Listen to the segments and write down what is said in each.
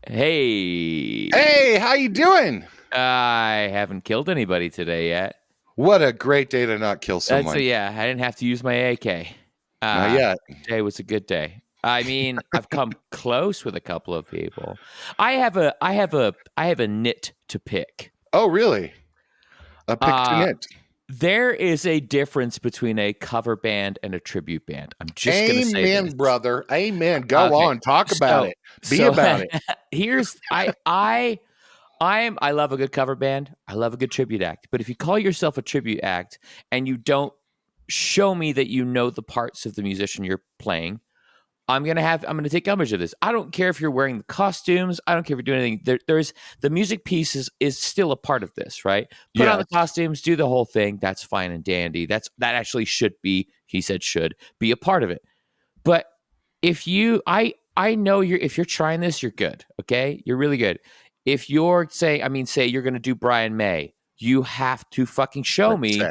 Hey, Hey, how you doing? I haven't killed anybody today yet. What a great day to not kill So someone. yeah, I didn't have to use my AK. Not yet. Today was a good day. I mean, I've come close with a couple of people. I have a nit to pick. Oh, really? A pick to Uh, knit. there is a difference between a cover band and a tribute band. I'm just gonna say this. Amen, brother. Amen. Go Okay, on. Talk about so it. Be so about it. here's I love a good cover band. I love a good tribute act. But if you call yourself a tribute act and you don't show me that you know the parts of the musician you're playing, I'm gonna take umbrage of this. I don't care if you're wearing the costumes. I don't care if you're doing anything. There's the music piece is still a part of this, right? Put on the Yes. costumes, do the whole thing. That's fine and dandy. That actually should be, he said should be a part of it. But if you I know if you're trying this, you're good. Okay? You're really good. If you're say you're gonna do Brian May, you have to fucking show Let's say. me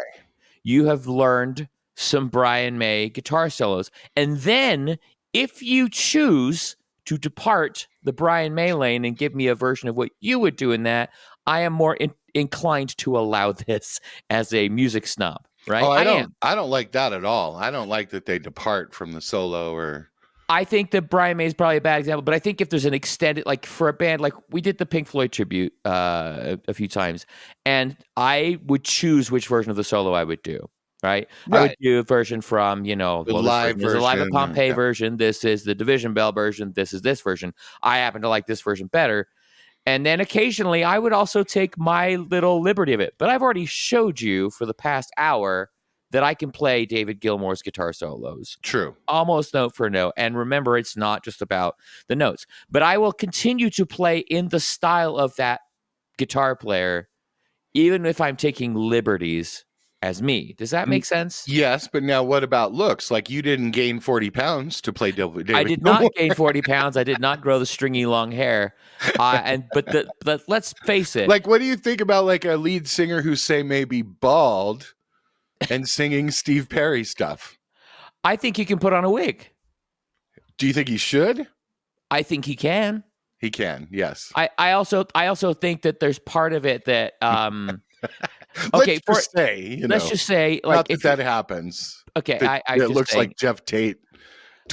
you have learned some Brian May guitar solos. And then if you choose to depart the Brian May lane and give me a version of what you would do in that, I am more inclined to allow this as a music snob, Oh, right? I I don't am. I don't like that at all. I don't like that they depart from the solo or I think that Brian May is probably a bad example, but I think if there's an extended, like for a band, like we did the Pink Floyd tribute a few times, and I would choose which version of the solo I would do. Right, I would right. do a version from The well, this live version is a live at version or Pompeii yeah. version. This is the Division Bell version. This is this version. I happen to like this version better. And then occasionally I would also take my little liberty of it. But I've already showed you for the past hour that I can play David Gilmour's guitar solos True. almost note for note. And remember, it's not just about the notes, but I will continue to play in the style of that guitar player, even if I'm taking liberties as me. Does that Mm, make sense? yes, but now what about looks? Like you didn't gain 40 pounds to play I David did Gilmour. not gain 40 pounds. I did not grow the stringy long hair. But let's face it. Like, what do you think about like a lead singer who say maybe bald and singing Steve Perry stuff? I think he can put on a wig. Do you think he should? I think he can. He can, yes. I also think that there's part of it that Let's okay, for just say, let's just say like not that if you that happens. okay, That I it just looks saying. like Jeff Tate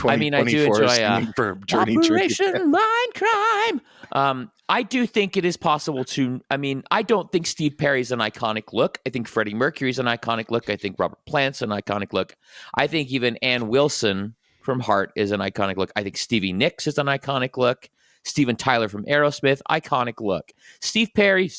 I mean, I do 2024 enjoy singing for Journey Tribute. Operation Mindcrime. I do think it is possible to. I mean, I don't think Steve Perry's an iconic look. I think Freddie Mercury's an iconic look. I think Robert Plant's an iconic look. I think even Ann Wilson from Heart is an iconic look. I think Stevie Nicks is an iconic look. Steven Tyler from Aerosmith, iconic look. Steve Perry.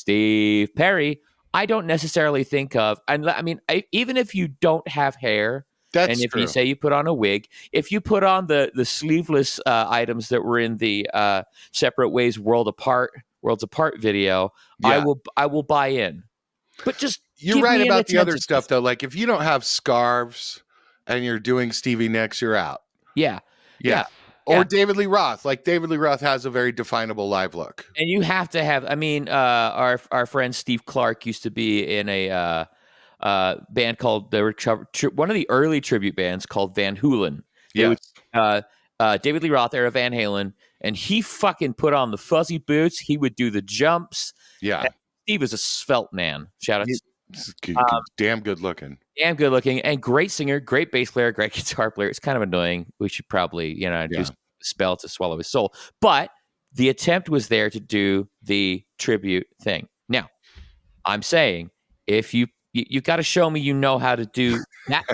I don't necessarily think of. And I mean, even if you don't have hair. And That's if you true. say you put on a wig, if you put on the sleeveless items that were in the Separate Ways Worlds Apart video, Yeah. I will buy in. But just You're give right me an about the other attentive. stuff though. Like if you don't have scarves and you're doing Stevie Nicks, you're out. Yeah, Yeah. yeah, Or yeah. David Lee Roth. Like David Lee Roth has a very definable live look. And you have to have. I mean, our friend Steve Clark used to be in a band called one of the early tribute bands called Van Halen. They would Yes. David Lee Roth era Van Halen, and he fucking put on the fuzzy boots. He would do the jumps. Yeah. Steve is a svelte man. Shout out. Damn good looking. Damn good looking and great singer, great bass player, great guitar player. It's kind of annoying. We should probably, Yeah. do spell to swallow his soul. But the attempt was there to do the tribute thing. Now, I'm saying if you got to show me you know how to do that,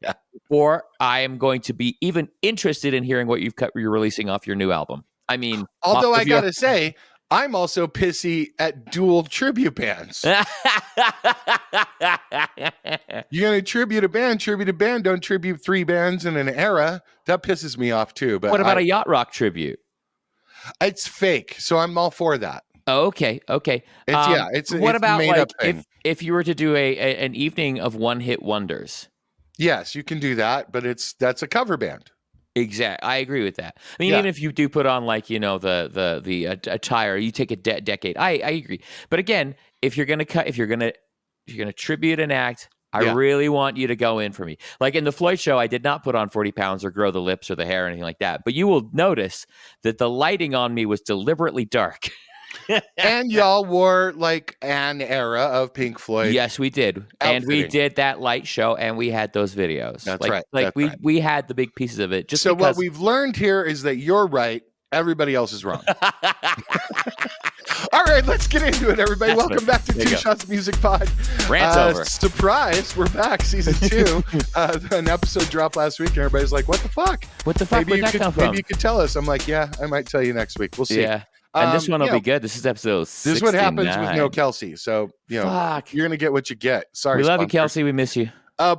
Yeah. or I am going to be even interested in hearing what you're releasing off your new album. I mean, Although off I of your- gotta say, I'm also pissy at dual tribute bands. You're gonna tribute a band, don't tribute three bands in an era. That pisses me off too. But what about a yacht rock tribute? it's fake, so I'm all for that. Oh, okay. It's What a about made like up thing. if you were to do an evening of one hit wonders? Yes, you can do that, but that's a cover band. Exactly, I agree with that. I mean, Yeah. even if you do put on like the attire, you take a decade. I agree. But again, if you're gonna tribute an act, I really want you to go in for me. Like in the Floyd show, I did not put on 40 pounds or grow the lips or the hair or anything like that. But you will notice that the lighting on me was deliberately dark. And y'all wore like an era of Pink Floyd. Yes, we did. And we outfitting. did that light show and we had those videos. That's like, right. Like That's right. we had the big pieces of it. Just So because what we've learned here is that you're right. Everybody else is wrong. All right, let's get into it, everybody. That's Welcome back to there you Two go. Shots Music Pod. Rant's over. Surprise, we're back, season 2. An episode dropped last week, and everybody's like, "What the fuck? What the fuck? Where'd that come from? Maybe you could tell us." I'm like, "Yeah, I might tell you next week. We'll see." Yeah. And this one will be good. This is episode 69. This is what happens with no Kelsey. So, Fuck. you're going to get what you get. Sorry, We love you, sponsors. Kelsey. We miss you.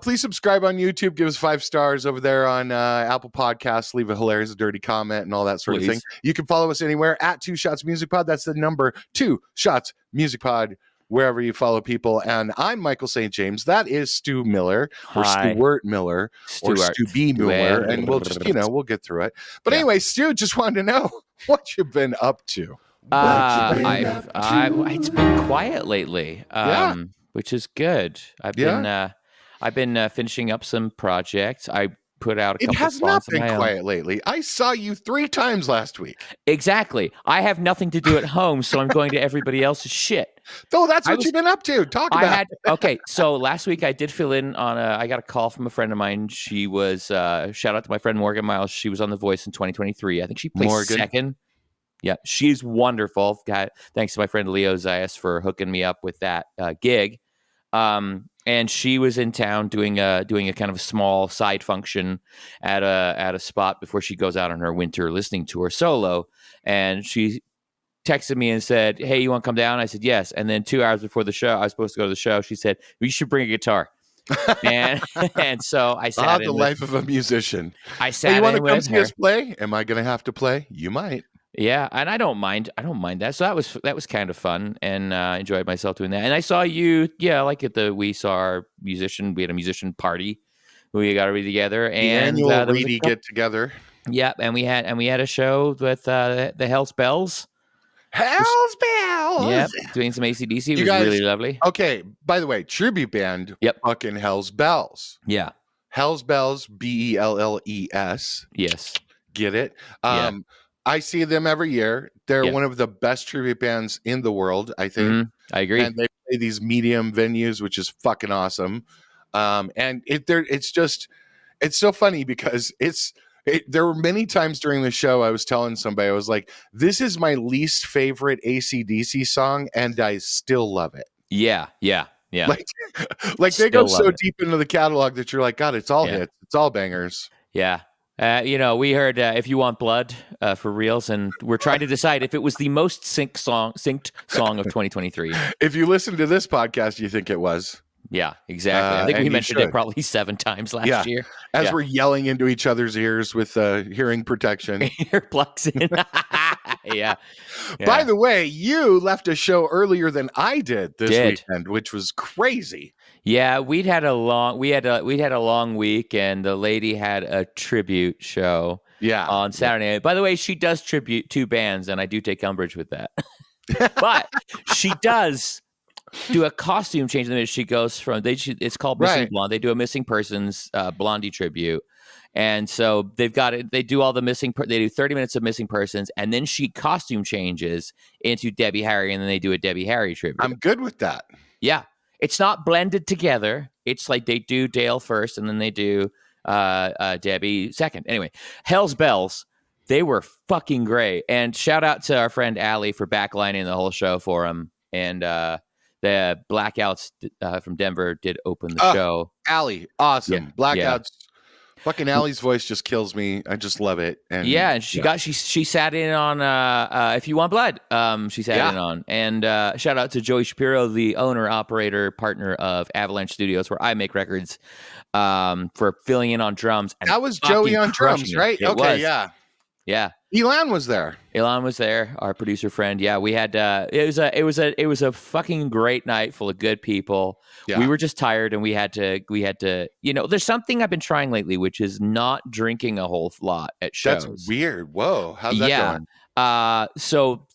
Please subscribe on YouTube. Give us 5 stars over there on Apple Podcasts. Leave a hilarious, dirty comment and all that sort of thing. You can follow us anywhere at 2 Shots Music Pod. That's the number 2 Shots Music Pod, wherever you follow people. And I'm Michael St. James. That is Stu Miller or Hi. Stuart Miller or Stu B. Miller. And we'll just, we'll get through it. But anyway, Stu, just wanted to know what you've been up to. It's been quiet lately, which is good. I've been finishing up some projects. I put out a couple It has songs not of been my own. quiet lately. I saw you 3 times last week. Exactly. I have nothing to do at home, so I'm going to everybody else's shit. So that's what you've been up to. Talk about it. Okay, so last week I did fill in on I got a call from a friend of mine. She was, shout out to my friend Morgan Miles. She was on The Voice in 2023. I think she placed second. Yeah, she's wonderful. Thanks to my friend Leo Zayas for hooking me up with that gig. And she was in town doing a kind of a small side function at a spot before she goes out on her winter listening tour solo. And she texted me and said, "Hey, you want to come down?" I said, "Yes." And then 2 hours before the show, I was supposed to go to the show. She said, "You should bring a guitar." and so I sat in the life of a musician. I sat you want to in come with see her. us play? Am I going to have to play? You might. Yeah, and I don't mind that. So that was kind of fun, and enjoyed myself doing that. And I saw you, like at we saw our musician. We had a musician party. We got to be together, and the annual Reedy get together. Yep, and we had a show with the Hell's Bells. Hell's Bells. Yep, doing some AC/DC. It was really lovely. Okay, by the way, tribute band. Yep, fucking Hell's Bells. Yeah, Hell's Bells. Bells. Yes, get it. I see them every year. They're one of the best tribute bands in the world, I think. Mm-hmm. I agree. And they play these medium venues, which is fucking awesome. And it's so funny because there were many times during the show I was telling somebody, I was like, this is my least favorite AC/DC song, and I still love it. Yeah. Like they go so deep into the catalog that you're like, God, it's all hits. It's all bangers. Yeah. We heard If You Want Blood for reals, and we're trying to decide if it was the most synced song of 2023. If you listen to this podcast, you think it was. Yeah, exactly. I think we mentioned it probably 7 times last year. As we're yelling into each other's ears with hearing protection. Earplugs in. Yeah. By the way, you left a show earlier than I did this weekend, which was crazy. Yeah, we had a long week, and the lady had a tribute show on Saturday night. By the way, she does tribute 2 bands, and I do take umbrage with that. But she does do a costume change in the minute she goes from it's called Missing Blonde. They do a missing persons Blondie tribute. And so they've got it. They do all the they do 30 minutes of missing persons, and then she costume changes into Debbie Harry, and then they do a Debbie Harry tribute. I'm good with that. Yeah. It's not blended together. It's like they do Dale first, and then they do Debbie second. Anyway, Hell's Bells, they were fucking great. And shout out to our friend Allie for backlining the whole show for him. And the Blackouts from Denver did open the show. Allie, awesome. Yeah. Blackouts. Fucking Allie's voice just kills me. I just love it. And and she sat in on If You Want Blood. She sat in on. And shout out to Joey Shapiro, the owner, operator, partner of Avalanche Studios, where I make records, for filling in on drums. And that was Joey on drums, right? Okay, yeah. Elan was there. Elan was there, our producer friend. Yeah, we had it was a fucking great night full of good people. Yeah. We were just tired, and we had to there's something I've been trying lately, which is not drinking a whole lot at shows. That's weird. Whoa, how's that going? So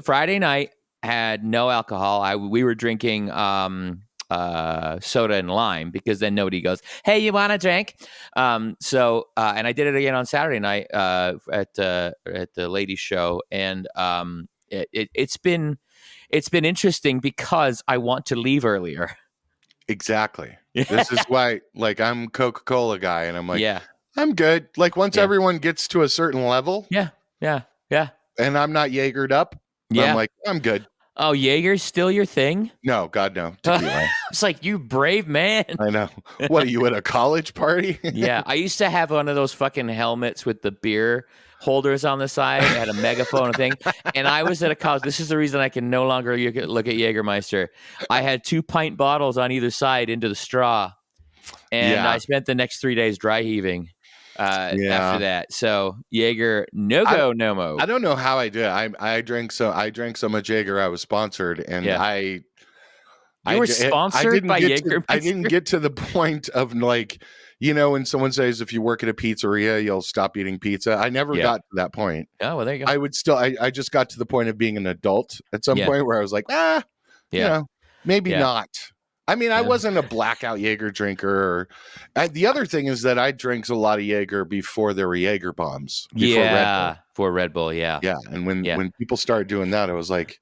Friday night had no alcohol. We were drinking soda and lime, because then nobody goes, "Hey, you want a drink?" And I did it again on Saturday night at the ladies' show, and it's been interesting because I want to leave earlier. Exactly. This is why, like, I'm Coca-Cola guy, and I'm like, Yeah, I'm good. Like, once yeah, everyone gets to a certain level, yeah, yeah, yeah, and I'm not Jaegered up, I'm yeah. like, I'm good. Oh, Jaeger's still your thing? No, God, no. Tequila. It's like, you brave man. I know. What are you at a college party? Yeah, I used to have one of those fucking helmets with the beer holders on the side. It had a megaphone and thing. And I was at a college. This is the reason I can no longer look at Jägermeister. I had 2-pint bottles on either side into the straw. And I Yeah. spent the next 3 days dry heaving Yeah. after that. So Jaeger, no I- go, no mo. I don't know how I did. I drank so much Jaeger. I was sponsored, and Yeah. You You were sponsored by I Jägermeister? didn't get to the point of, like, when someone says if you work at a pizzeria, you'll stop eating pizza. I never Yeah. got to that point. Oh, well, there you go. I would still. I just got to the point of being an adult at some Yeah. point where I was like, Yeah. maybe Yeah. not. I mean, I Yeah. wasn't a blackout Jaeger drinker. The other thing is that I drank a lot of Jaeger before there were Jaeger bombs. Before Red Bull. For Red Bull, yeah. Yeah, and when people started doing that, I was like,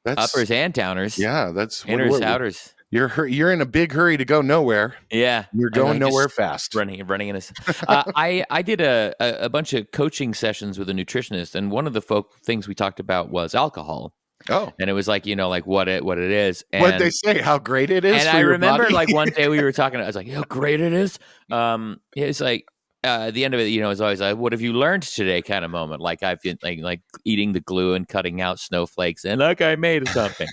that's Uppers and downers. Yeah, that's Inners, outers. You're in a big hurry to go nowhere. Yeah. You're going nowhere fast. Running in a I did a bunch of coaching sessions with a nutritionist, and one of the things we talked about was alcohol. Oh. And it was like, like what it is. And what'd they say? How great it is and for I your remember body? like one day we were talking, I was like, how great it is. It's like at the end of it, it's always like, what have you learned today kind of moment. Like I've been like eating the glue and cutting out snowflakes and like I made something.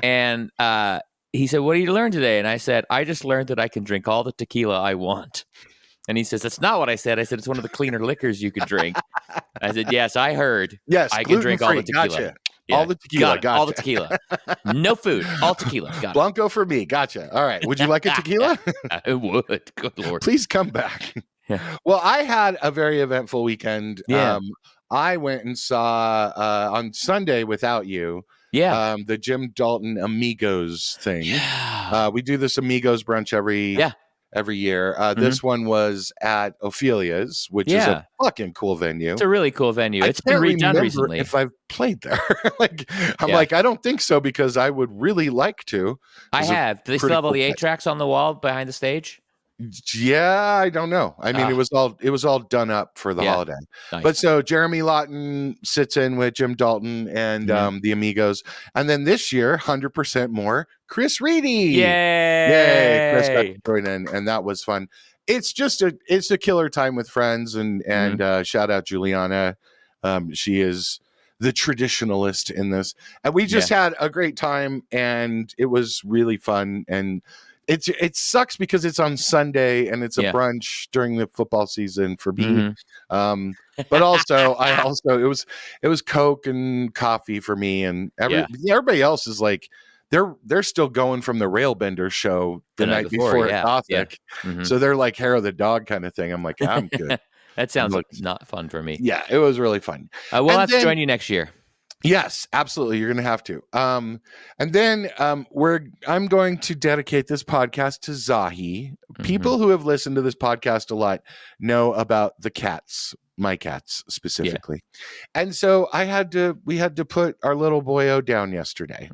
And he said, what did you learn today? And I said, I just learned that I can drink all the tequila I want. And he says, that's not what I said. I said, it's one of the cleaner liquors you could drink. I said, yes, I heard. Yes, I can drink all the gluten-free. tequila. Gotcha. Yeah, all the tequila. Gotcha. All the tequila. No food. All tequila. Got Blanco for me. Gotcha. All right. Would you like a tequila? I would. Good Lord. Please come back. Yeah. Well, I had a very eventful weekend. Yeah. I went and saw on Sunday without you. Yeah. The Jim Dalton Amigos thing. Yeah. We do this Amigos brunch every year. This one was at Ophelia's, which is a fucking cool venue. It's a really cool venue. It's been redone recently. If I've played there, like, I don't think so, because I would really like to. I have. Do they still have all the 8 tracks on the wall behind the stage? Yeah, I don't know. I mean, it was all done up for the holiday. Nice. But so Jeremy Lawton sits in with Jim Dalton and the Amigos, and then this year, 100% more Chris Reedy. Yay! Chris got to join in, and that was fun. It's just a killer time with friends, and shout out Juliana. She is the traditionalist in this, and we just had a great time, and it was really fun. And it sucks because it's on Sunday and it's a brunch during the football season for me. But also it was Coke and coffee for me, and everybody else is like they're still going from the Railbender show the night before at Gothic. So they're like hair of the dog kind of thing. I'm like, I'm good. That sounds not fun for me. Yeah, it was really fun. We'll have to join you next year. Yes, absolutely. You're going to have to. And then I'm going to dedicate this podcast to Zahi. People who have listened to this podcast a lot know about the cats, my cats specifically. And so we had to put our little boyo down yesterday.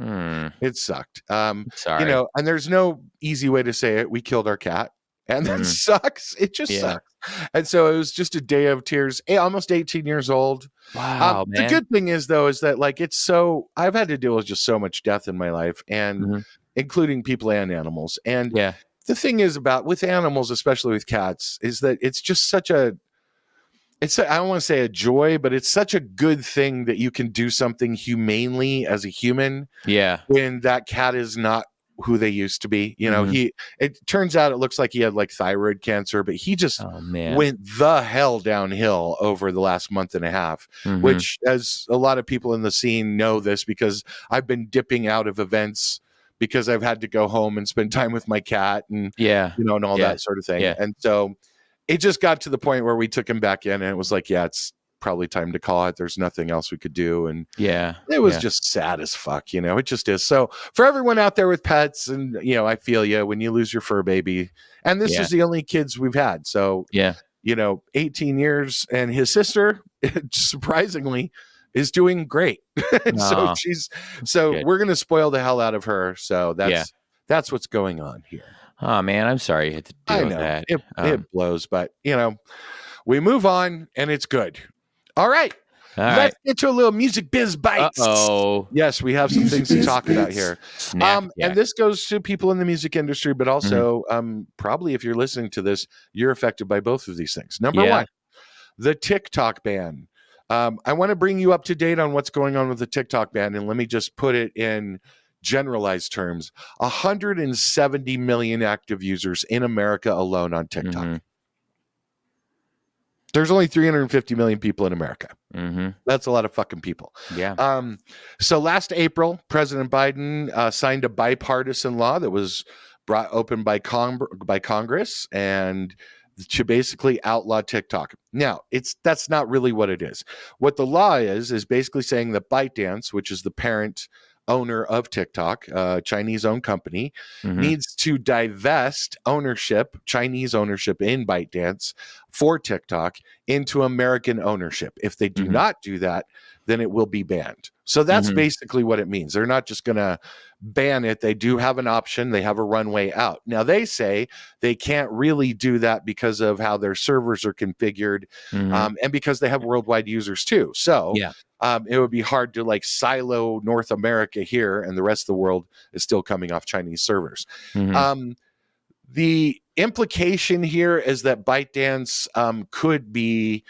It sucked. Sorry. And there's no easy way to say it. We killed our cat. And that sucks. It just sucks. And so it was just a day of tears. Almost 18 years old. Wow, man. The good thing is, though, is that like I've had to deal with just so much death in my life, and including people and animals. And the thing is with animals, especially with cats, is that it's just I don't want to say a joy, but it's such a good thing that you can do something humanely as a human. Yeah. When that cat is not who they used to be. It turns out it looks like he had like thyroid cancer, but he just went the hell downhill over the last month and a half, which, as a lot of people in the scene know this, because I've been dipping out of events because I've had to go home and spend time with my cat and and all that sort of thing. And so it just got to the point where we took him back in, and it was like, it's probably time to call it. There's nothing else we could do. And Yeah. it was just sad as fuck, it just is. So for everyone out there with pets, and I feel you when you lose your fur baby, and this is the only kids we've had. So 18 years, and his sister surprisingly is doing great. So we're going to spoil the hell out of her. So that's what's going on here. Oh man, I'm sorry you had to deal with that. It blows, but we move on, and it's good. All right. Let's get to a little music biz bites. Uh-oh. Yes, we have some things to talk about here. And this goes to people in the music industry, but also probably if you're listening to this, you're affected by both of these things. Number one, the TikTok ban. I want to bring you up to date on what's going on with the TikTok ban, and let me just put it in generalized terms. 170 million active users in America alone on TikTok. Mm-hmm. There's only 350 million people in America. Mm-hmm. That's a lot of fucking people. Yeah. So last April, President Biden signed a bipartisan law that was brought open by Congress, and to basically outlaw TikTok. Now, that's not really what it is. What the law is basically saying that ByteDance, which is the parent owner of TikTok, Chinese-owned company, needs to divest Chinese ownership in ByteDance for TikTok into American ownership. If they do not do that, then it will be banned. So that's basically what it means. They're not just going to ban it. They do have an option. They have a runway out. Now, they say they can't really do that because of how their servers are configured, and because they have worldwide users too. So it would be hard to silo North America here, and the rest of the world is still coming off Chinese servers. The implication here is that ByteDance could be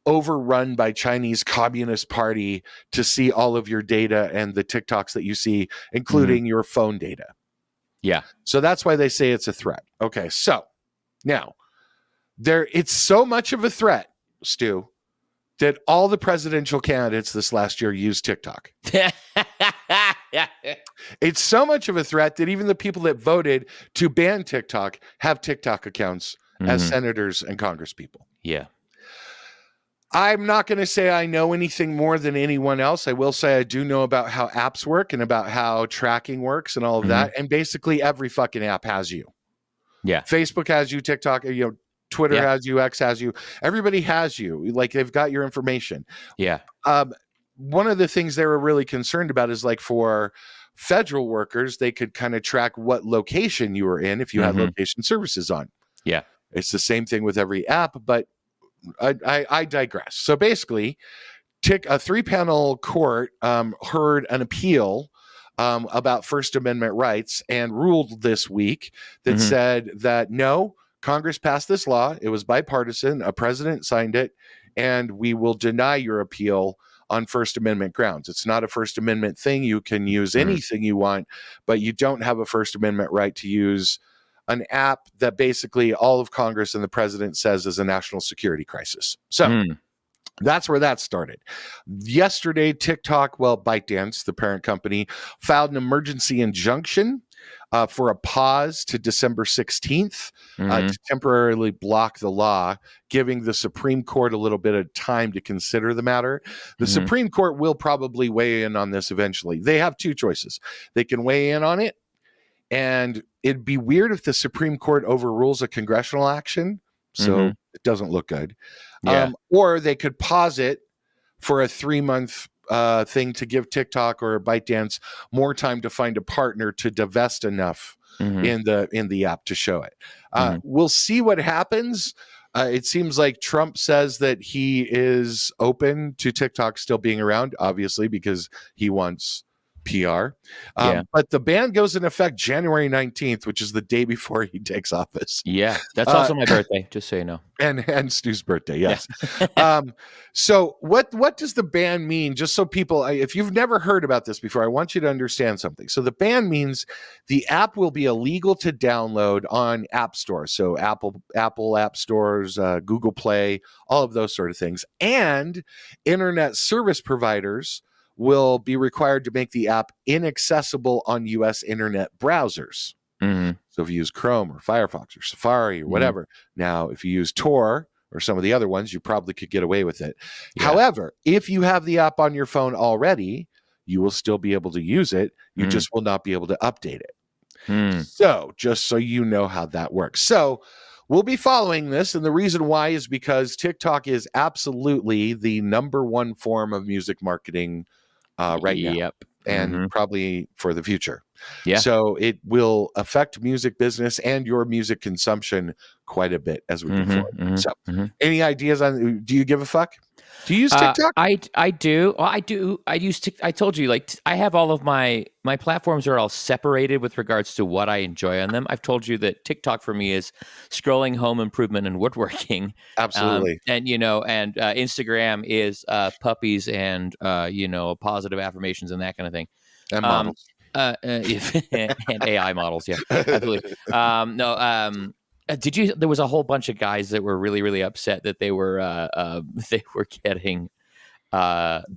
overrun by Chinese Communist Party to see all of your data and the TikToks that you see, including your phone data. Yeah. So that's why they say it's a threat. Okay, so now it's so much of a threat, Stu, that all the presidential candidates this last year used TikTok. It's so much of a threat that even the people that voted to ban TikTok have TikTok accounts as senators and congresspeople. Yeah. I'm not going to say I know anything more than anyone else. I will say I do know about how apps work and about how tracking works and all of that. And basically every fucking app has you. Yeah. Facebook has you, TikTok, Twitter has you, X has you. Everybody has you. They've got your information. Yeah. One of the things they were really concerned about is for federal workers, they could kind of track what location you were in if you had location services on. Yeah. It's the same thing with every app, but I digress. So basically, a 3-panel court heard an appeal about First Amendment rights and ruled this week that said that no, Congress passed this law. It was bipartisan. A president signed it, and we will deny your appeal on First Amendment grounds. It's not a First Amendment thing. You can use anything you want, but you don't have a First Amendment right to use an app that basically all of Congress and the president says is a national security crisis. So that's where that started. Yesterday, ByteDance, the parent company, filed an emergency injunction for a pause to December 16th to temporarily block the law, giving the Supreme Court a little bit of time to consider the matter. The Supreme Court will probably weigh in on this eventually. They have two choices. They can weigh in on it, and it'd be weird if the Supreme Court overrules a congressional action, so it doesn't look good. Yeah. Or they could pause it for a 3-month thing to give TikTok or ByteDance more time to find a partner to divest enough in the app to show it. We'll see what happens. It seems like Trump says that he is open to TikTok still being around, obviously, because he wants PR. But the ban goes in effect January 19th, which is the day before he takes office. Yeah. That's also my birthday, just so you know. And Stu's birthday, yes. So what does the ban mean? Just so people, if you've never heard about this before, I want you to understand something. So the ban means the app will be illegal to download on app stores. So Apple app stores, Google Play, all of those sort of things. And internet service providers will be required to make the app inaccessible on U.S. internet browsers. So if you use Chrome or Firefox or Safari or whatever. Now, if you use Tor or some of the other ones, you probably could get away with it. Yeah. However, if you have the app on your phone already, you will still be able to use it. You just will not be able to update it. So just so you know how that works. So we'll be following this. And the reason why is because TikTok is absolutely the number one form of music marketing right now. And probably for the future. Yeah. So it will affect music business and your music consumption quite a bit as we go forward. So any ideas on, do you give a fuck? Do you use TikTok? I do. Well, I do. I use I told you, like, I have all of my platforms are all separated with regards to what I enjoy on them. I've told you that TikTok for me is scrolling, home improvement, and woodworking. Absolutely. And and Instagram is puppies and positive affirmations and that kind of thing. And models. And AI models. Yeah, absolutely. Did you? There was a whole bunch of guys that were really, really upset that they were getting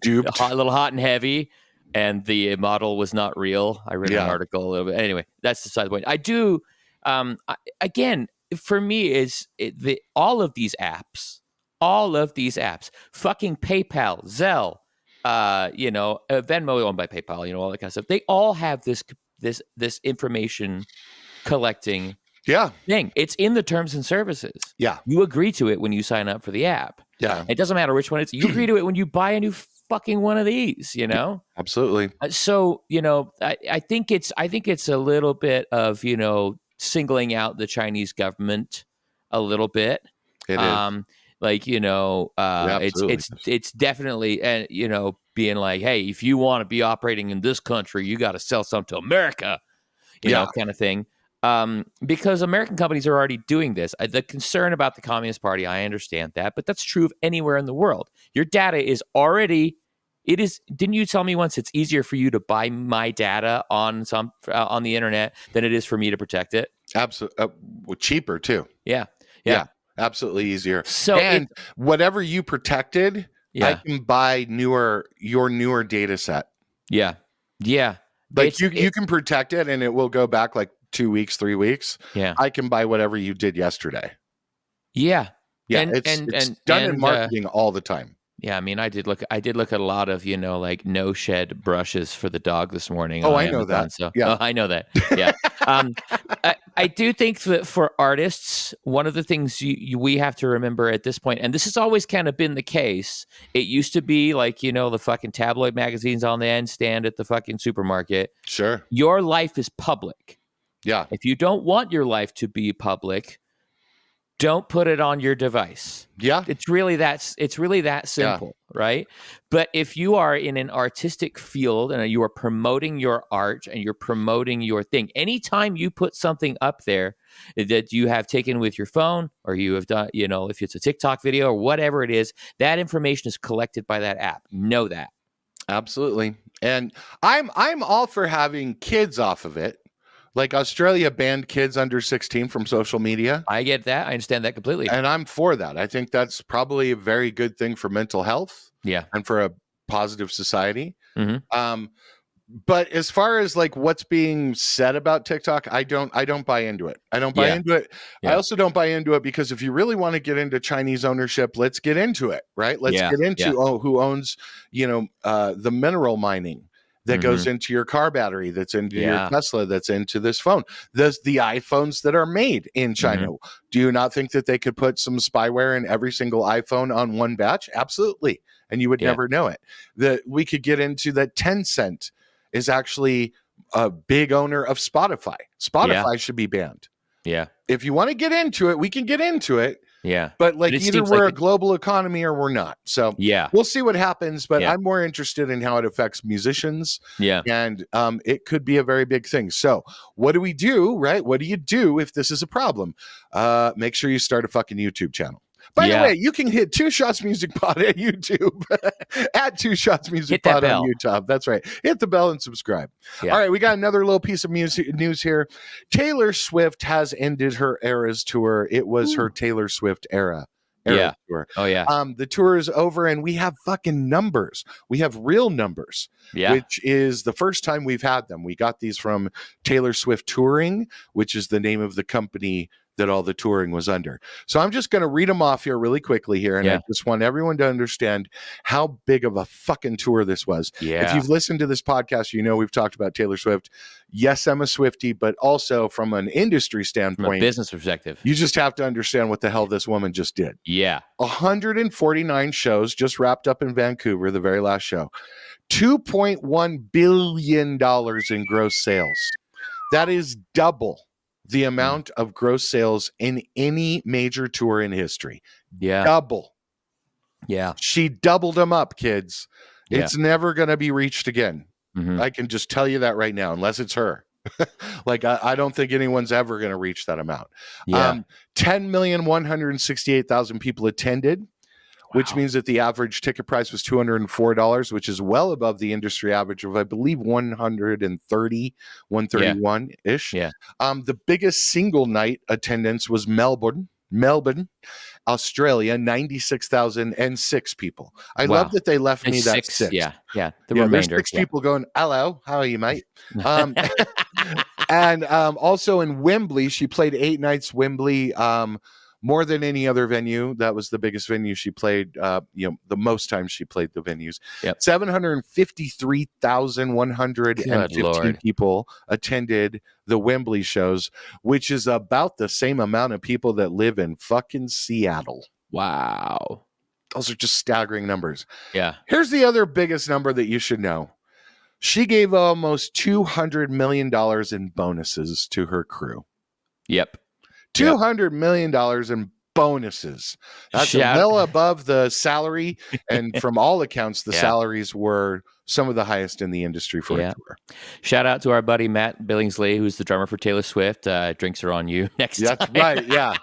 duped, a little hot and heavy, and the model was not real. I read an article of it. Anyway, that's the side point. I do. Again, for me, all of these apps, fucking PayPal, Zelle, Venmo owned by PayPal, all that kind of stuff. They all have this information collecting thing. It's in the terms and services. Yeah. You agree to it when you sign up for the app. Yeah. It doesn't matter which one it's. You agree to it when you buy a new fucking one of these, Absolutely. So, I think it's a little bit of, singling out the Chinese government a little bit. It is. It's definitely, and being like, hey, if you want to be operating in this country, you got to sell some to America, kind of thing. Because American companies are already doing this. The concern about the Communist Party, I understand that, but that's true of anywhere in the world. Your data is already. Didn't you tell me once it's easier for you to buy my data on the internet than it is for me to protect it? Absolutely. Cheaper too. Yeah. Absolutely easier. So whatever you protected, I can buy your newer data set. Yeah. Like you can protect it and it will go back like 2 weeks, 3 weeks. Yeah. I can buy whatever you did yesterday. Yeah. It's done in marketing all the time. Yeah, I mean, I did look at a lot of, like no shed brushes for the dog this morning. Oh, I know that. So, I know that. Yeah. I do think that for artists, one of the things we have to remember at this point, and this has always kind of been the case, it used to be like, the fucking tabloid magazines on the end stand at the fucking supermarket. Sure. Your life is public. Yeah. If you don't want your life to be public, don't put it on your device. Yeah. It's really that simple, right? But if you are in an artistic field and you are promoting your art and you're promoting your thing, anytime you put something up there that you have taken with your phone or you have done, if it's a TikTok video or whatever it is, that information is collected by that app. Know that. Absolutely. And I'm all for having kids off of it. Like Australia banned kids under 16 from social media. I get that. I understand that completely. And I'm for that. I think that's probably a very good thing for mental health. Yeah. And for a positive society. Mm-hmm. But as far as like what's being said about TikTok, I don't buy into it. I don't buy into it. Yeah. I also don't buy into it because if you really want to get into Chinese ownership, let's get into it, right? Let's get into who owns, the mineral mining that goes into your car battery, that's into your Tesla, that's into this phone. There's the iPhones that are made in China. Do you not think that they could put some spyware in every single iPhone on one batch? Absolutely. And you would never know it. That we could get into that Tencent is actually a big owner of Spotify. Spotify should be banned. Yeah. If you want to get into it, we can get into it. Yeah. But either we're a global economy or we're not. So we'll see what happens. But I'm more interested in how it affects musicians. Yeah. And it could be a very big thing. So what do we do, right? What do you do if this is a problem? Make sure you start a fucking YouTube channel. By the way, you can hit 2 Shots Music Pod at YouTube. At 2 Shots Music Pod on YouTube. That's right. Hit the bell and subscribe. Yeah. All right, we got another little piece of news here. Taylor Swift has ended her Eras tour. It was her Taylor Swift era tour. Oh yeah. The tour is over and we have fucking numbers. We have real numbers. Yeah. Which is the first time we've had them. We got these from Taylor Swift Touring, which is the name of the company that all the touring was under. So I'm just going to read them off here really quickly here. And I just want everyone to understand how big of a fucking tour this was. Yeah. If you've listened to this podcast, you know we've talked about Taylor Swift. Yes, I'm a Swiftie, but also from an industry standpoint, from a business perspective, you just have to understand what the hell this woman just did. Yeah. 149 shows just wrapped up in Vancouver, the very last show. $2.1 billion in gross sales. That is double the amount of gross sales in any major tour in history. Yeah. Double. Yeah. She doubled them up, kids. Yeah. It's never going to be reached again. I can just tell you that right now, unless it's her. Like, I don't think anyone's ever going to reach that amount. Yeah. 10,168,000 people attended. Which means that the average ticket price was $204, which is well above the industry average of, I believe, 131 ish. Yeah. The biggest single night attendance was Melbourne, Australia, 96,006 people. I love that they left me that six. Yeah. The remainder. There's 6 people going, hello, how are you, mate? And also in Wembley, she played 8 nights Wembley. More than any other venue. That was the biggest venue she played, the most time she played the venues. 753,115 people attended the Wembley shows, which is about the same amount of people that live in fucking Seattle. Wow. Those are just staggering numbers. Yeah. Here's the other biggest number that you should know. She gave almost $200 million in bonuses to her crew. Yep. $200 million in bonuses. That's well above the salary. And from all accounts, the salaries were some of the highest in the industry for a tour. Shout out to our buddy Matt Billingsley, who's the drummer for Taylor Swift. Drinks are on you next time. That's right. Yeah.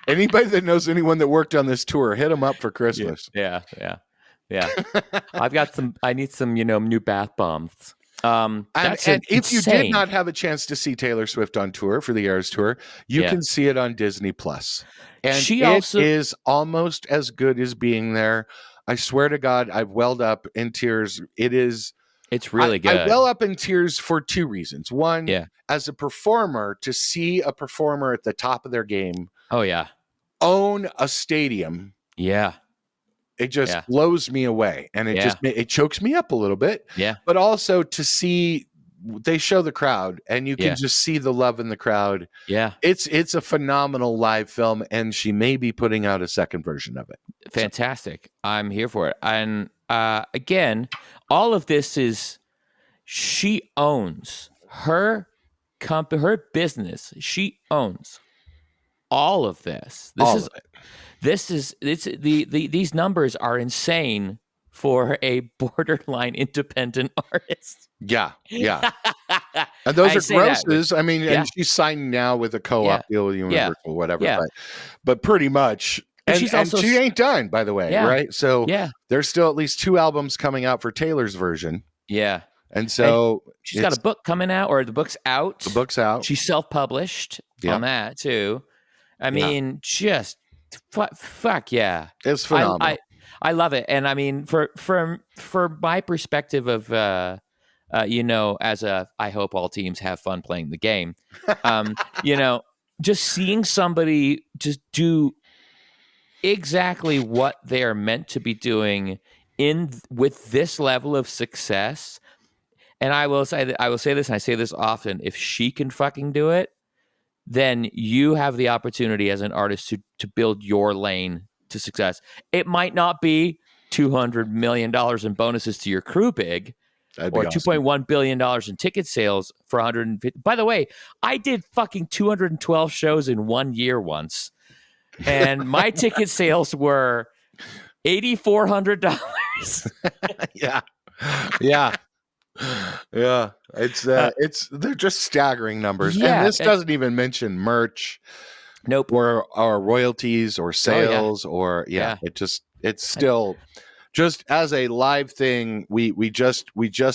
Anybody that knows anyone that worked on this tour, hit them up for Christmas. Yeah. I need some, new bath bombs. And if you did not have a chance to see Taylor Swift on tour for the Eras Tour, you can see it on Disney Plus. And it is almost as good as being there. I swear to God, I've welled up in tears. It's really good. I well up in tears for 2 reasons. One, as a performer, to see a performer at the top of their game. Oh, yeah. Own a stadium. Yeah. It just blows me away, and it chokes me up a little bit. Yeah. But also to see, they show the crowd, and you can just see the love in the crowd. Yeah. It's a phenomenal live film, and she may be putting out a second version of it. Fantastic. I'm here for it. And again, all of this is, she owns her company, her business. She owns all of this. These numbers are insane for a borderline independent artist. Yeah. And those are grosses. And she's signed now with a co-op deal with Universal, whatever. But pretty much. And she ain't done, by the way, right? So there's still at least 2 albums coming out for Taylor's version. Yeah. And so she's got a book coming out, or the book's out. The book's out. She's self-published on that too. I mean, just fuck yeah. It's phenomenal. I love it. And I mean, for my perspective of, as I hope all teams have fun playing the game, just seeing somebody just do exactly what they're meant to be doing with this level of success. And I will say this, and I say this often, if she can fucking do it, then you have the opportunity as an artist to build your lane to success. It might not be $200 million in bonuses to your crew big, or $2.1 billion in ticket sales for 150. By the way, I did fucking 212 shows in 1 year once, and my ticket sales were $8,400. Yeah. They're just staggering numbers. And this doesn't even mention merch. Nope. Or royalties or sales it's still just as a live thing. We just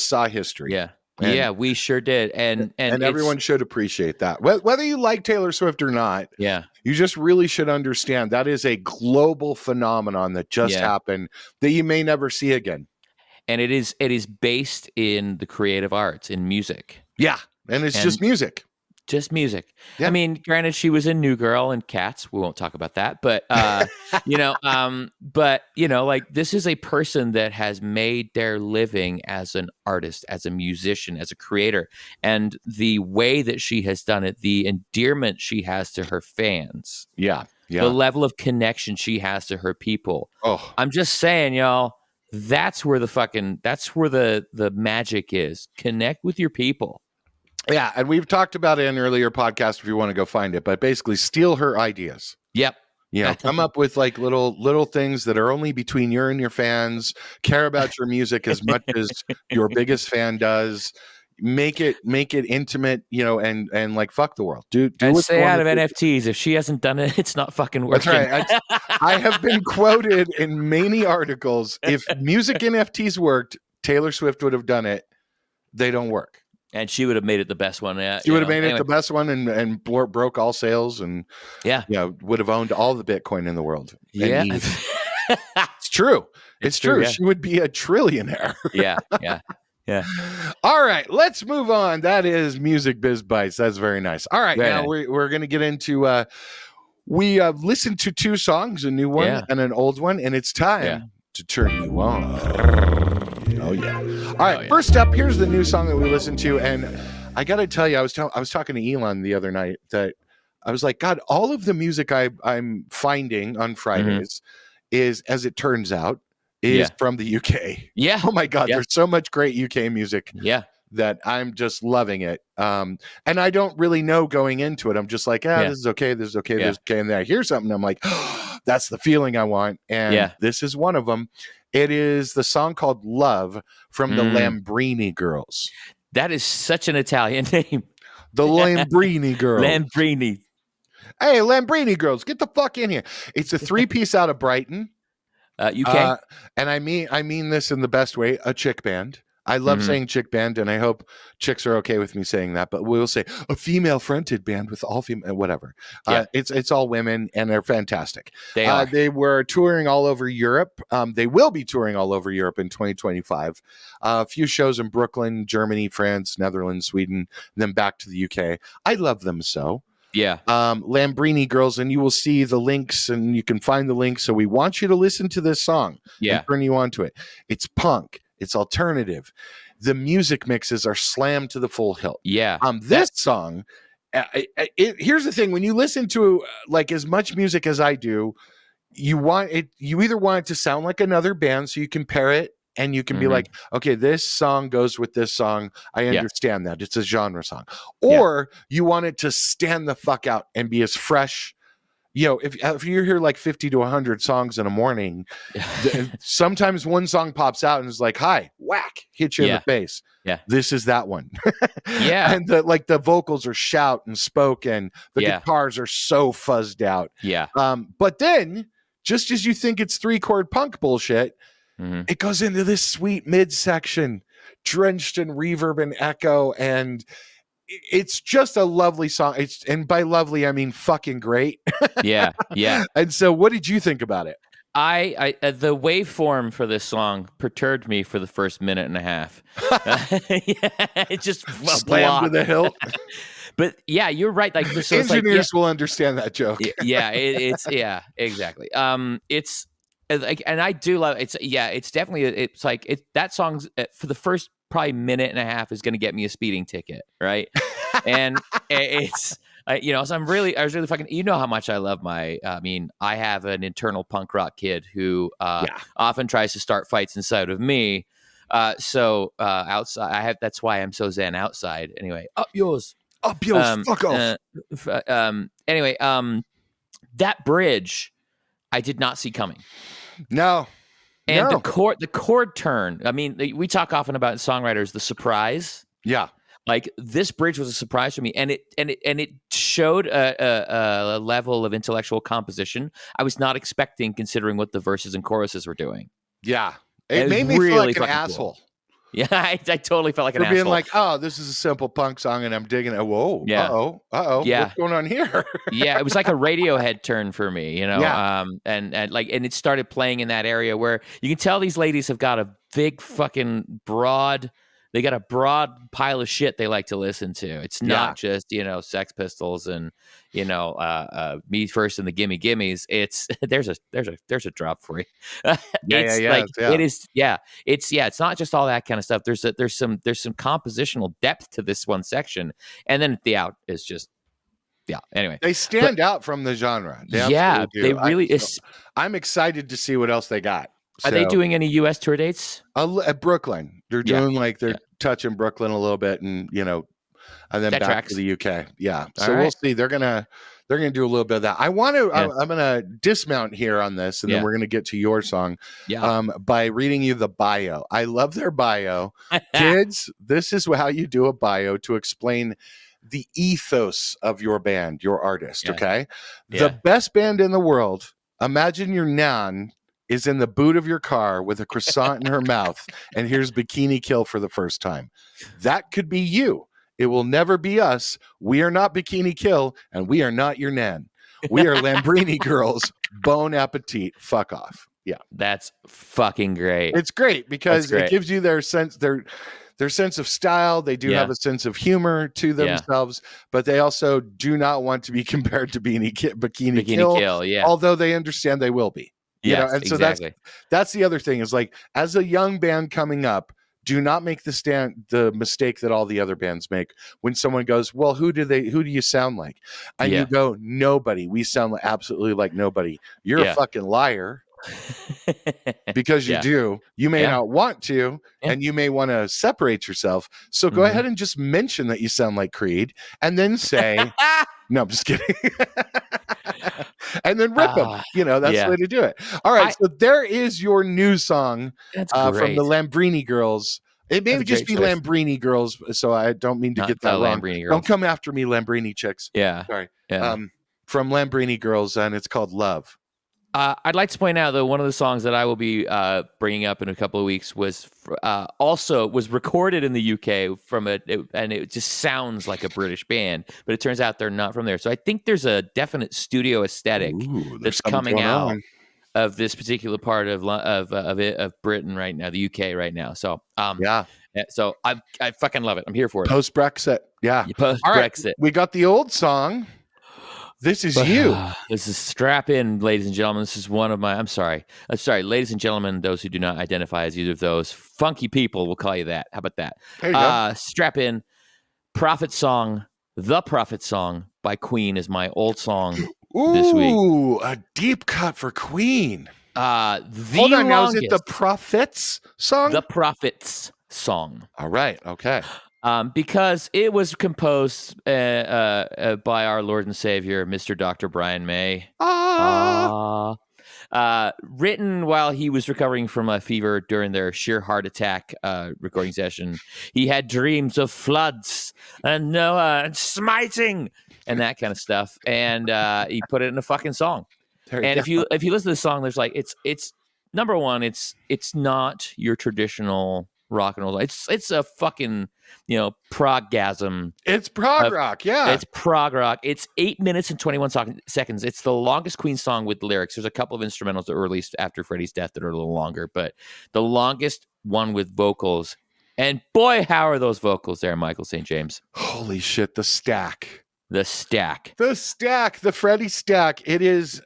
saw history. We sure did. And everyone should appreciate that. Whether you like Taylor Swift or not, you just really should understand that is a global phenomenon that just happened that you may never see again. And it is based in the creative arts, in music. Yeah. And it's just music. Just music. Yeah. I mean, granted, she was in New Girl and Cats. We won't talk about that, but like this is a person that has made their living as an artist, as a musician, as a creator, and the way that she has done it, the endearment she has to her fans, Yeah. the level of connection she has to her people. Oh, I'm just saying, y'all, that's where the magic is. Connect with your people. yeah. And we've talked about it in an earlier podcast if you want to go find it, but basically steal her ideas. Yep. Come up with like little things that are only between you and your fans. Care about your music as much as your biggest fan does. Make it intimate, and like fuck the world. Do And what you stay want out of to do. NFTs. If she hasn't done it, it's not fucking That's working. right. I have been quoted in many articles. If music NFTs worked, Taylor Swift would have done it. They don't work. And she would have made it the best one. She would have made it the best one and broke all sales and would have owned all the Bitcoin in the world. Yeah. It's true. It's true. Yeah. She would be a trillionaire. Yeah. All right, let's move on. That is Music Biz Bites. That's very nice. All right, Very now nice. we're going to get into we listened to 2 songs, a new one and an old one, and it's time to turn you on. Oh yeah. All right, first up, here's the new song that we listened to, and I got to tell you, I was talking to Elon the other night that I was like, God, all of the music I'm finding on Fridays is, as it turns out, is from the UK. Yeah. Oh my God, there's so much great UK music. Yeah. That I'm just loving it. And I don't really know going into it. I'm just like, this is okay, this is okay, this is okay. And then I hear something, I'm like, oh, that's the feeling I want. And this is one of them. It is the song called Love from the Lambrini Girls. That is such an Italian name. The Lambrini Girls. Lambrini. Hey, Lambrini Girls, get the fuck in here. It's a 3-piece out of Brighton. UK. And I mean this in the best way, a chick band. I love saying chick band, and I hope chicks are okay with me saying that, but we'll say a female fronted band with all female, whatever. It's all women, and they're fantastic. They are. They were touring all over Europe. They will be touring all over Europe in 2025. A few shows in Brooklyn, Germany, France, Netherlands, Sweden, then back to the UK. I love them so. Yeah. Lambrini Girls, and you will see the links, and you can find the links. So we want you to listen to this song and turn you on to it. It's punk. It's alternative. The music mixes are slammed to the full hilt. Yeah. This song, here's the thing. When you listen to like as much music as I do, you either want it to sound like another band so you compare it and you can be like, okay, this song goes with this song. I understand that. It's a genre song. Or you want it to stand the fuck out and be as fresh. If you hear like 50 to 100 songs in a morning, sometimes one song pops out and is like, hi, whack, hit you in the face. Yeah. This is that one. And the vocals are shout and spoken. The guitars are so fuzzed out. Yeah. But then, just as you think it's 3-chord punk bullshit, it goes into this sweet midsection, drenched in reverb and echo, and it's just a lovely song. And by lovely, I mean fucking great. Yeah. And so what did you think about it? I the waveform for this song perturbed me for the first minute and a half. It just slammed to the hilt. But yeah, you're right. Like so engineers will understand that joke. It's exactly. It's like, and I do love it's definitely it's like that song's for the first probably minute and a half is going to get me a speeding ticket, right? And it's so I was really fucking, how much I love I have an internal punk rock kid who often tries to start fights inside of me. So outside that's why I'm so zen outside. Anyway, up yours, fuck off. Anyway, that bridge I did not see coming. No. And the chord turn. I mean, we talk often about songwriters, the surprise. Yeah. Like this bridge was a surprise for me, and it showed a level of intellectual composition I was not expecting, considering what the verses and choruses were doing. Yeah, it made me feel like an asshole. Cool. Yeah, I totally felt like an asshole. Being like, oh, this is a simple punk song, and I'm digging it. Whoa, yeah. Uh-oh, yeah. What's going on here? Yeah, it was like a Radiohead turn for me, Yeah. And it started playing in that area where you can tell these ladies have got a big fucking broad they got a broad pile of shit they like to listen to. It's not just Sex Pistols and Me First and the Gimme Gimmes. It's there's a drop for you. It is it's not just all that kind of stuff. There's some compositional depth to this one section, and then the out is just. Yeah. Anyway, they stand out from the genre. They really. I'm excited to see what else they got. Are they doing any U.S. tour dates? At Brooklyn, they're doing they're touching Brooklyn a little bit, and and then that back tracks. to the UK. Yeah, so we'll see. They're gonna do a little bit of that. I want to. I'm gonna dismount here on this, and then we're gonna get to your song. By reading you the bio. I love their bio, kids. This is how you do a bio to explain the ethos of your band, your artist. Okay, the best band in the world. Imagine your nan is in the boot of your car with a croissant in her mouth, and here's Bikini Kill for the first time. That could be you. It will never be us. We are not Bikini Kill, and we are not your nan. We are Lambrini Girls. Bon appetit. Fuck off. Yeah, that's fucking great. It's great because it gives you their sense of style. They do have a sense of humor to themselves, but they also do not want to be compared to Bikini Kill. Yeah, although they understand they will be. And so that's the other thing is like, as a young band coming up, do not make the mistake that all the other bands make when someone goes, well, who do you sound like? And you go, nobody. We sound absolutely like nobody. You're a fucking liar. Because you do. You may not want to, and you may want to separate yourself. So go ahead and just mention that you sound like Creed, and then say, no, I'm just kidding. And then rip them. That's the way to do it. All right. So there is your new song from the Lambrini Girls. It may just be choice. Lambrini Girls. So I don't mean to get that wrong. Don't come after me, Lambrini chicks. Yeah. Sorry. Yeah. From Lambrini Girls, and it's called Love. I'd like to point out that one of the songs that I will be bringing up in a couple of weeks was recorded in the UK and it just sounds like a British band, but it turns out they're not from there. So I think there's a definite studio aesthetic that's coming out of this particular part of Britain right now, the UK right now. So so I fucking love it. I'm here for it. Post Brexit, Post Brexit. Right. We got the old song. This is you. This is strap in, ladies and gentlemen. This is one of my. I'm sorry, ladies and gentlemen. Those who do not identify as either of those funky people, will call you that. How about that? There you go. Strap in. Prophet Song, The Prophet Song by Queen is my old song this week. Ooh, a deep cut for Queen. Hold on, now is it the Prophets song? The Prophets song. All right. Okay. Because it was composed by our Lord and Savior, Mr. Dr. Brian May. Written while he was recovering from a fever during their sheer heart attack recording session. He had dreams of floods and Noah and smiting and that kind of stuff. And he put it in a fucking song. If you listen to the song, there's like it's number one, it's not your traditional rock and roll. It's a fucking proggasm. It's prog rock, It's prog rock. It's 8 minutes and 21 seconds. It's the longest Queen song with lyrics. There's a couple of instrumentals that were released after Freddie's death that are a little longer, but the longest one with vocals. And boy, how are those vocals there, Michael St. James? Holy shit, the stack. The stack. The Freddie stack. It is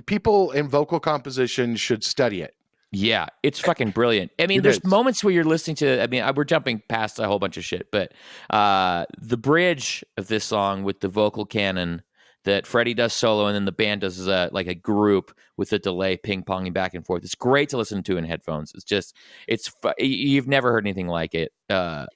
people in vocal composition should study it. Yeah, it's fucking brilliant. I mean, there's moments where you're listening to, we're jumping past a whole bunch of shit, but the bridge of this song with the vocal canon that Freddie does solo and then the band does like a group with a delay ping-ponging back and forth. It's great to listen to in headphones. You've never heard anything like it.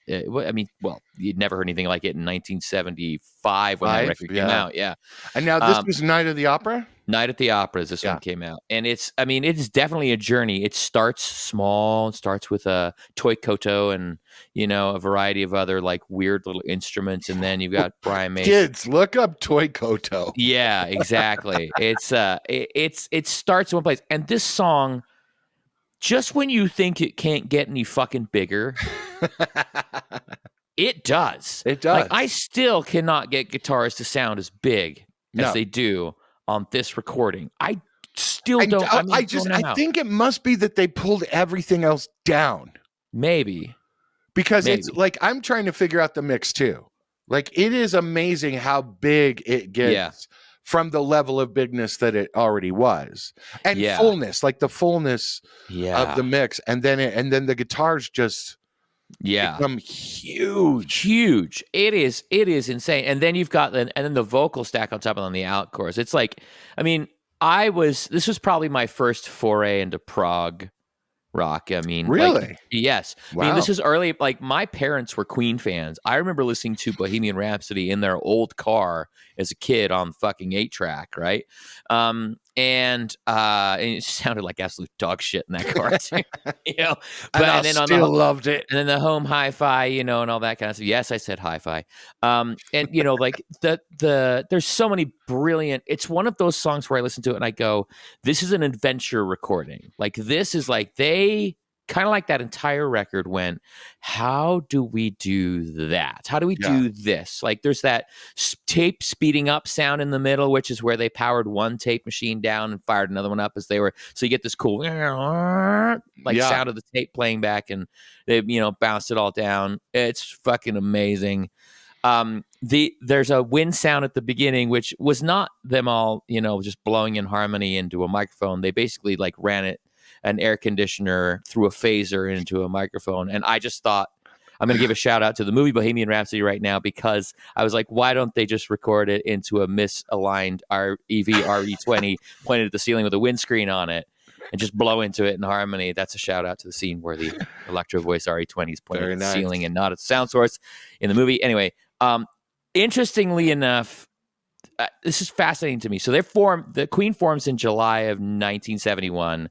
You'd never heard anything like it in 1975 when that record came out. Yeah. And now this was Night at the Opera? Night at the Opera, this one came out. And it's definitely a journey. It starts small. It starts with a toy koto and, a variety of other like weird little instruments. And then you've got Brian May. Kids, look up toy koto. Yeah, exactly. It starts in one place. And this song, just when you think it can't get any fucking bigger, it does. It does. Like, I still cannot get guitars to sound as big as they do on this recording. I still don't. I think it must be that they pulled everything else down. Maybe. Because Maybe. it's like I'm trying to figure out the mix too. Like it is amazing how big it gets from the level of bigness that it already was, and fullness, like the fullness of the mix, and then the guitars just become huge. It is insane. And then you've got and then the vocal stack on top of on the out chorus. It's like, I mean, this was probably my first foray into prog rock. I mean, really? Like, yes. Wow. I mean, this is early. Like, my parents were Queen fans. I remember listening to Bohemian Rhapsody in their old car as a kid on fucking 8-track, right? And it sounded like absolute dog shit in that car too, you know. But and then still loved it. And then the home hi-fi, you know, and all that kind of stuff. Yes, I said hi-fi. And you know, like there's so many brilliant. It's one of those songs where I listen to it and I go, "This is an adventure recording." Like this is like they kind of like that entire record went, how do we do that? How do we do this? Like there's that tape speeding up sound in the middle, which is where they powered one tape machine down and fired another one up as they were. So you get this cool like sound of the tape playing back, and they, you know, bounced it all down. It's fucking amazing. There's a wind sound at the beginning, which was not them all, you know, just blowing in harmony into a microphone. They basically like ran an air conditioner through a phaser into a microphone. And I just thought, I'm going to give a shout out to the movie Bohemian Rhapsody right now, because I was like, why don't they just record it into a misaligned RE20 pointed at the ceiling with a windscreen on it and just blow into it in harmony? That's a shout out to the scene where the electro voice RE20 is pointed at the ceiling and not at the sound source in the movie. Anyway, interestingly enough, this is fascinating to me. So the Queen forms in July of 1971.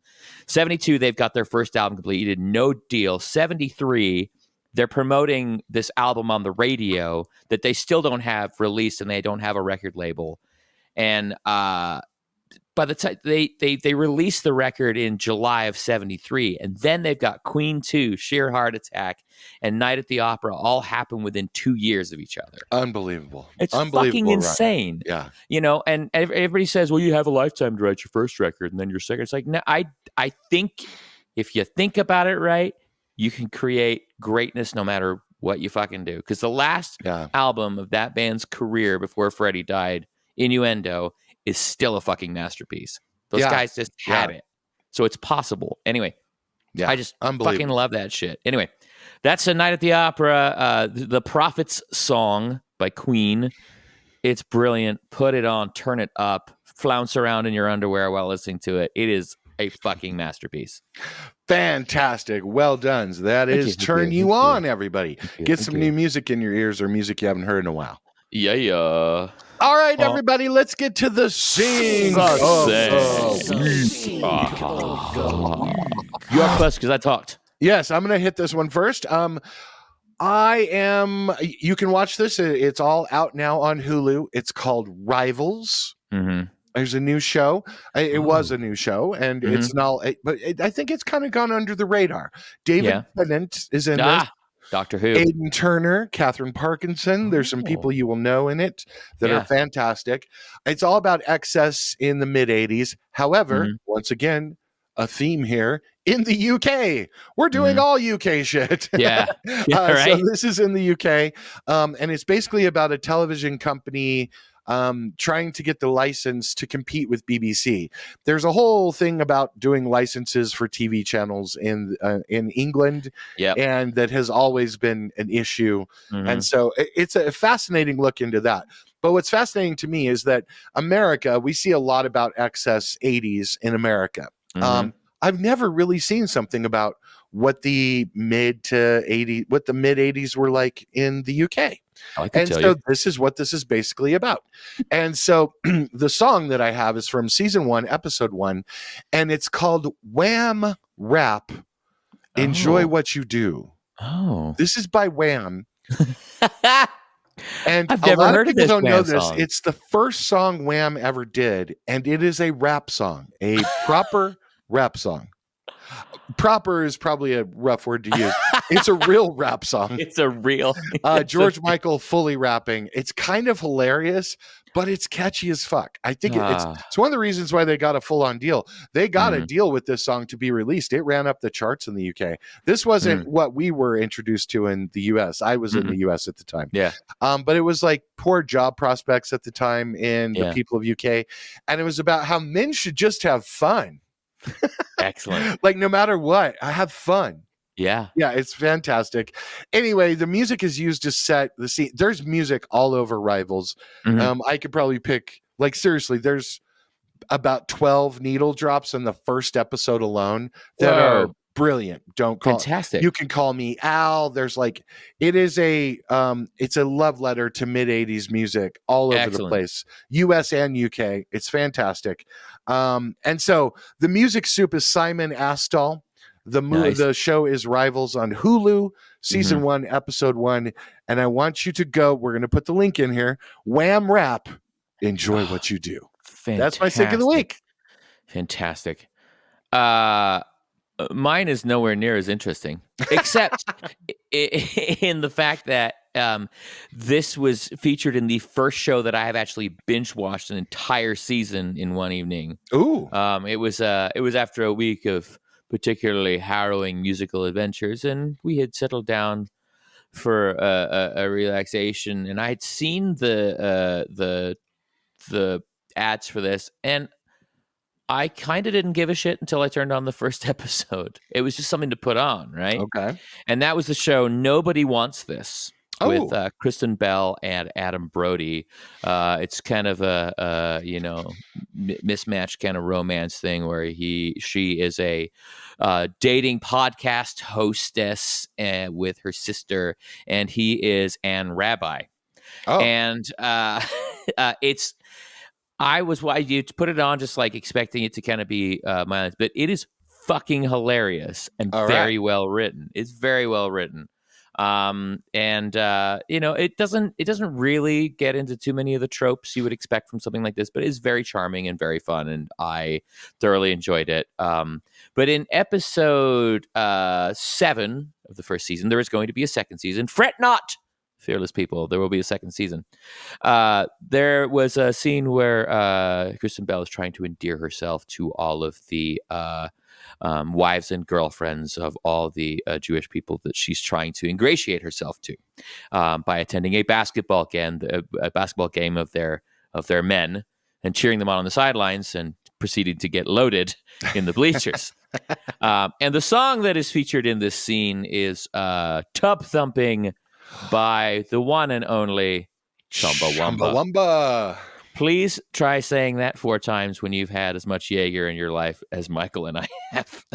72, they've got their first album completed, No Deal. 73, they're promoting this album on the radio that they still don't have released, and they don't have a record label. And by the time they released the record in July of 73, and then they've got Queen 2, Sheer Heart Attack, and Night at the Opera all happen within 2 years of each other. Unbelievable. It's fucking insane. Yeah. You know, and everybody says, well, you have a lifetime to write your first record and then your second. It's like, no, I think if you think about it right, you can create greatness no matter what you fucking do. Because the last album of that band's career before Freddie died, Innuendo, is still a fucking masterpiece. Those guys just had it. So it's possible. Anyway, I just fucking love that shit. Anyway, that's A Night at the Opera, the Prophet's Song by Queen. It's brilliant. Put it on, turn it up, flounce around in your underwear while listening to it. It is a fucking masterpiece. Fantastic. Well done. So that is Turn You On, everybody. Get some new music in your ears, or music you haven't heard in a while. Yeah. All right, everybody, let's get to the sing. You are first because I talked. Yes, I'm going to hit this one first. You can watch this. It's all out now on Hulu. It's called Rivals. Mm-hmm. There's a new show. It was a new show, and it's not, but I think it's kind of gone under the radar. David Tennant is in this. Doctor Who. Aidan Turner, Catherine Parkinson. There's some people you will know in it that are fantastic. It's all about excess in the mid 80s. However, once again, a theme here in the UK. We're doing all UK shit. Right. So this is in the UK. And it's basically about a television company trying to get the license to compete with BBC. There's a whole thing about doing licenses for TV channels in England, and that has always been an issue. And so it's a fascinating look into that. But what's fascinating to me is that America, we see a lot about excess 80s in America. I've never really seen something about what the mid 80s were like in the UK. This is what this is basically about. And so the song that I have is from season 1, episode 1, and it's called Wham Rap. Enjoy What You Do. This is by Wham. And I've never heard of this. Don't know this. It's the first song Wham ever did, and it is a rap song, a proper rap song. Proper is probably a rough word to use. It's a real rap song. It's a real George Michael fully rapping. It's kind of hilarious, but it's catchy as fuck. I think it's one of the reasons why they got a full-on deal. They got a deal with this song to be released. It ran up the charts in the UK. This wasn't what we were introduced to in the US. I was in the US at the time. Yeah. But it was like poor job prospects at the time in the people of UK. And it was about how men should just have fun. Excellent. Like no matter what, I have fun. Yeah. Yeah, it's fantastic. Anyway, the music is used to set the scene. There's music all over Rivals. I could probably pick, like, seriously, there's about 12 needle drops in the first episode alone that are brilliant. Fantastic. You can call me Al. There's like, it's a love letter to mid-80s music all over the place, US and UK. It's fantastic. And so the music soup is Simon Astall. The show is Rivals on Hulu, season 1, episode 1. And I want you to go. We're going to put the link in here. Wham Rap. Enjoy what you do. Fantastic. That's my sick of the week. Fantastic. Mine is nowhere near as interesting, except in the fact that this was featured in the first show that I have actually binge watched an entire season in one evening. Ooh. It was after a week of particularly harrowing musical adventures, and we had settled down for a relaxation, and I had seen the ads for this, and I kind of didn't give a shit until I turned on the first episode. It was just something to put on, right? Okay. And that was the show Nobody Wants This with Kristen Bell and Adam Brody. It's kind of a mismatched kind of romance thing where she is a dating podcast hostess with her sister, and he is Anne Rabbi. And you put it on just like expecting it to kind of be mindless, but it is fucking hilarious and very well written. It's very well written. It doesn't really get into too many of the tropes you would expect from something like this, but it's very charming and very fun, and I thoroughly enjoyed it. But in episode 7 of the first season, there is going to be a second season. Fret not, fearless people, there will be a second season. There was a scene where Kristen Bell is trying to endear herself to all of the wives and girlfriends of all the Jewish people that she's trying to ingratiate herself to by attending a basketball game of their men and cheering them on the sidelines and proceeding to get loaded in the bleachers. And the song that is featured in this scene is Tub Thumping by the one and only Chumbawamba. Chumbawamba. Please try saying that 4 times when you've had as much Jaeger in your life as Michael and I have.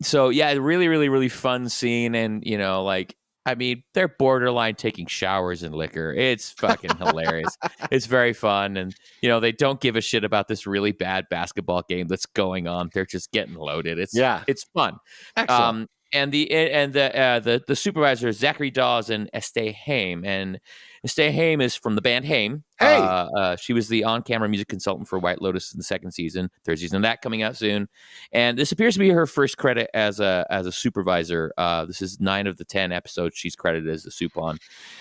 So yeah, really, really, really fun scene. And, they're borderline taking showers in liquor. It's fucking hilarious. It's very fun. And, they don't give a shit about this really bad basketball game that's going on. They're just getting loaded. It's fun. Excellent. And the supervisor is Zachary Dawes and Estee Haim, and Estee Haim is from the band Haim. Hey, she was the on-camera music consultant for White Lotus in the second season. Third season of that coming out soon, and this appears to be her first credit as a supervisor. This is 9 of the 10 episodes she's credited as the soup on,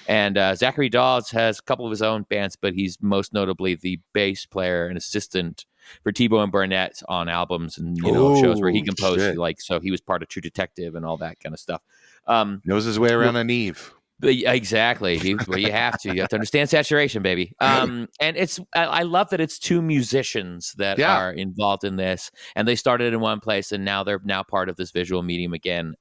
and Zachary Dawes has a couple of his own bands, but he's most notably the bass player and assistant for Tebow and Burnett on albums and shows where he composed. Shit. So he was part of True Detective and all that kind of stuff. Knows his way around on Eve. Exactly. You have to understand saturation, baby. And I love that it's 2 musicians that are involved in this, and they started in one place, and now they're part of this visual medium again.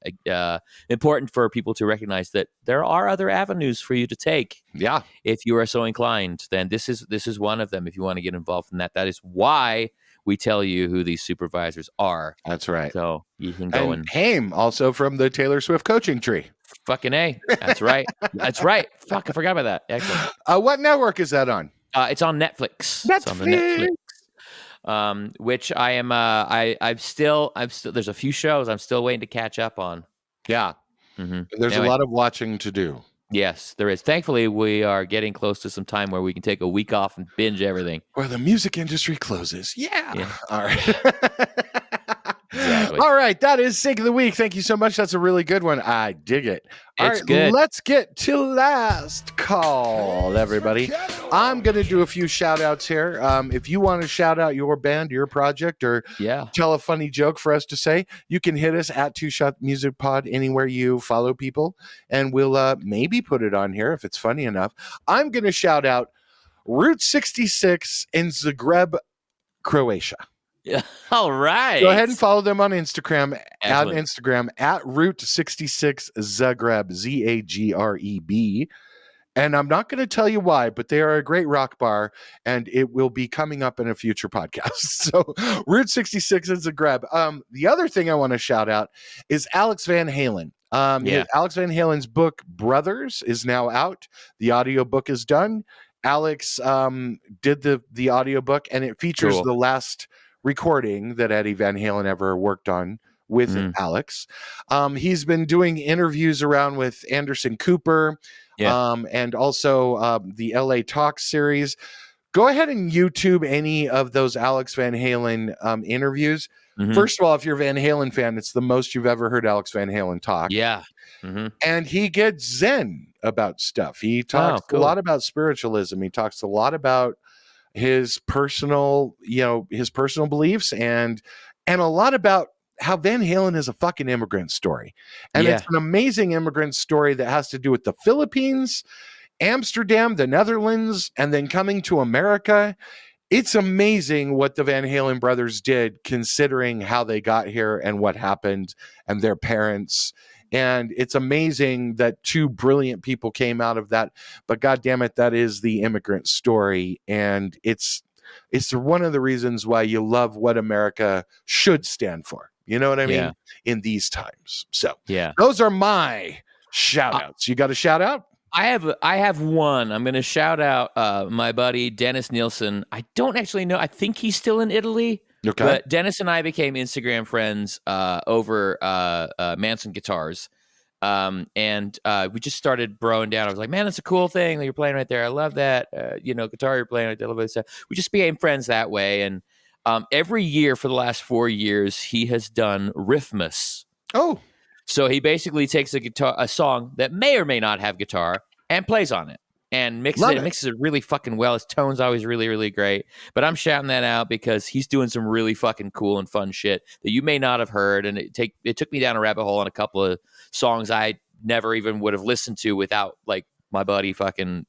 Important for people to recognize that there are other avenues for you to take. Yeah. If you are so inclined, then this is one of them. If you want to get involved in that, that is why we tell you who these supervisors are. That's right. So you can go and Haim, also from the Taylor Swift coaching tree. Fucking A. That's right. That's right. Fuck, I forgot about that. Excellent. What network is that on? It's on Netflix. It's on the Netflix. Which I am. I'm still. There's a few shows I'm still waiting to catch up on. Yeah. Mm-hmm. There's a lot of watching to do. Yes, there is. Thankfully, we are getting close to some time where we can take a week off and binge everything. Where the music industry closes. Yeah. Yeah. All right. Exactly. All right, that is Sync of the Week. Thank you so much. That's a really good one. I dig it. All right, good. Let's get to last call, everybody. I'm going to do a few shout outs here. If you want to shout out your band, your project, or tell a funny joke for us to say, you can hit us at Two Shot Music Pod anywhere you follow people, and we'll maybe put it on here if it's funny enough. I'm going to shout out Route 66 in Zagreb, Croatia. Yeah. All right. Go ahead and follow them on Instagram. At Route 66 Zagreb, Zagreb. And I'm not going to tell you why, but they are a great rock bar, and it will be coming up in a future podcast. So Route 66 in Zagreb. The other thing I want to shout out is Alex Van Halen. Alex Van Halen's book Brothers is now out. The audiobook is done. Alex did the audiobook, and it features the last recording that Eddie Van Halen ever worked on with Alex. He's been doing interviews around with Anderson Cooper, and also the LA Talk series. Go ahead and YouTube any of those Alex Van Halen interviews. First of all, if you're a Van Halen fan, it's the most you've ever heard Alex Van Halen talk. And he gets zen about stuff. He talks a lot about spiritualism. He talks a lot about his personal beliefs and a lot about how Van Halen is a fucking immigrant story. And it's an amazing immigrant story that has to do with the Philippines, Amsterdam, the Netherlands, and then coming to America. It's amazing what the Van Halen brothers did, considering how they got here and what happened and their parents. And it's amazing that two brilliant people came out of that. But God damn it, that is the immigrant story. And it's one of the reasons why you love what America should stand for. You know what I mean? In these times. So those are my shout outs. You got a shout out? I have one. I'm going to shout out my buddy Dennis Nielsen. I don't actually know. I think he's still in Italy. Okay. But Dennis and I became Instagram friends over Manson Guitars. And we just started broing down. I was like, man, that's a cool thing that you're playing right there. I love that. Guitar you're playing right there. I love that. We just became friends that way. And every year for the last 4 years, he has done Riffmas. Oh. So he basically takes a song that may or may not have guitar and plays on it and mixes it really fucking well. His tone's always really, really great. But I'm shouting that out because he's doing some really fucking cool and fun shit that you may not have heard. And it took me down a rabbit hole on a couple of songs I never even would have listened to without like my buddy fucking,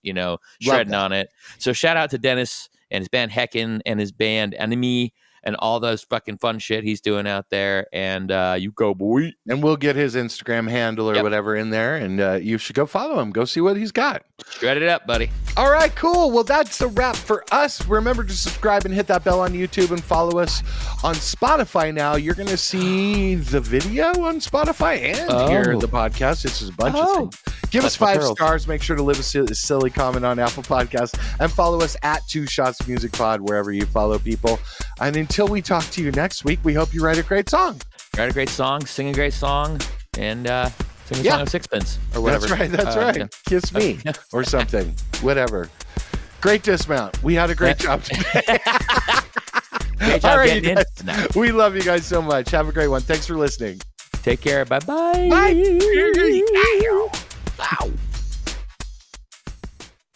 shredding on it. So shout out to Dennis and his band Heckin' and his band Enemy and all those fucking fun shit he's doing out there. And you go, boy. And we'll get his Instagram handle or whatever in there. And you should go follow him. Go see what he's got. Shred it up, buddy. All right, cool. Well, that's a wrap for us. Remember to subscribe and hit that bell on YouTube and follow us on Spotify now. You're going to see the video on Spotify and hear the podcast. It's just a bunch of things. Give us 5 stars. Make sure to leave a silly comment on Apple Podcasts and follow us at Two Shots Music Pod wherever you follow people. And until we talk to you next week, we hope you write a great song. Write a great song, sing a great song, and sing a song of sixpence or whatever. That's right. Yeah. Kiss me or something. Whatever. Great Dismount. We had a great job today. Great job getting in. We love you guys so much. Have a great one. Thanks for listening. Take care. Bye-bye. Bye.